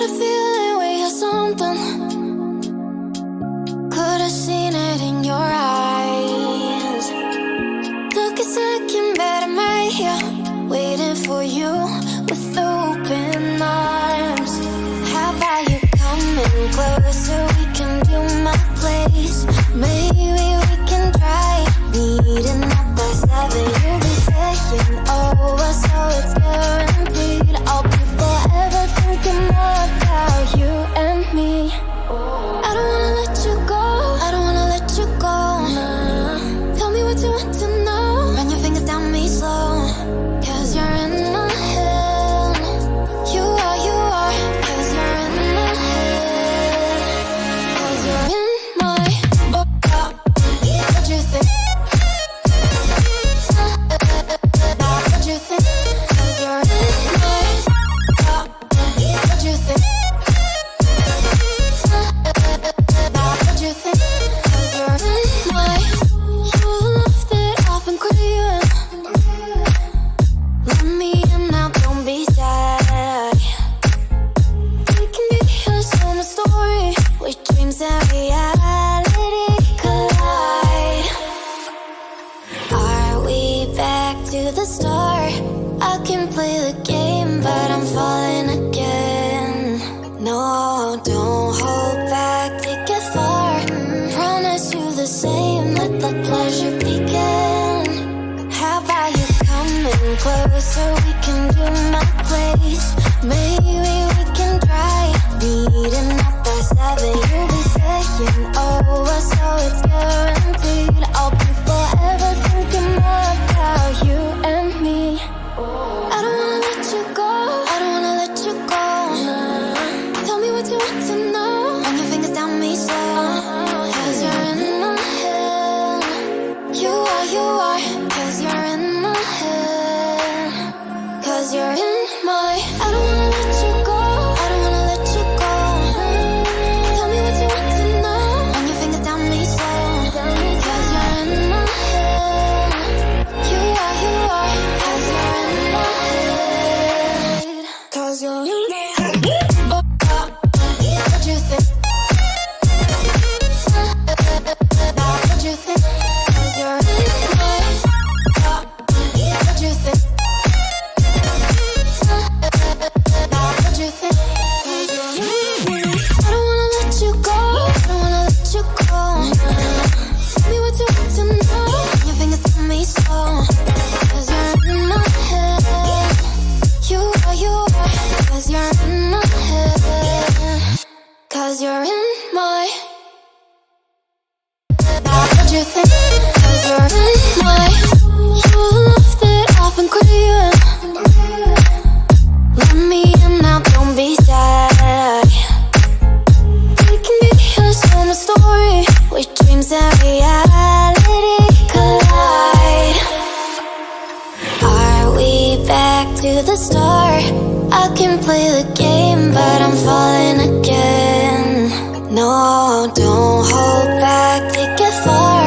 a feeling we had something. Could've seen it in your eyes. Took a second, but I'm right here, waiting for you with open arms. How about you coming closer? We can do my place. Maybe we can try meeting up by 7. You'll be taking over, so it's guaranteed. I'll be forever thinking more about you and me. I don't wanna let you go, I don't wanna let you go. Tell me what you want to know. Run your fingers down me slow, 'cause you're in my head. You are, 'cause you're in my head. 'Cause you're in my what you think? What you think? 'Cause you're in my what you think? What you think? 'Cause you're in my you left it off and crying. Let me in now, don't be shy. We can be here, so my story, where dreams and reality collide. Are we back to the start? I can play the game, but I'm falling again. No, don't hold back, take it far. Promise you the same, let the pleasure begin. How about you coming closer? We can do my place. Maybe we can try meeting up by 7. You'll be taking over, so it's guaranteed. I'll be forever thinking more about you and me. I don't wanna let you go, I don't wanna let you go. Tell me what you want to know. Run your fingers down me slow, 'cause you're in my head. You are, 'cause you're in my head. 'Cause you're in my I don't wanna let you go, I don't wanna let you go. Tell me what you want to know. Run your fingers down me slow, 'cause you're in my head. You are, 'cause you're in my head. 'Cause you're in my head. What you think? What you think? 'Cause you're in my what you think? What you think? 'Cause you're in my I don't wanna let you go, I don't wanna let you go. Tell me what you want to know. Your fingers on me slow, 'cause you're in my head. You are, 'cause you're in my head. 'Cause you're in my what you think? 'Cause you're in my you left it off and crying. Let me in now, don't be shy. We can be here, so my story, where dreams and reality collide. Are we back to the start? I can play the game, but I'm falling again. No, don't hold back, take it far.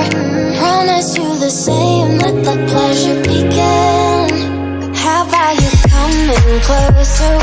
Promise you the same, let the pleasure begin. How about you coming closer?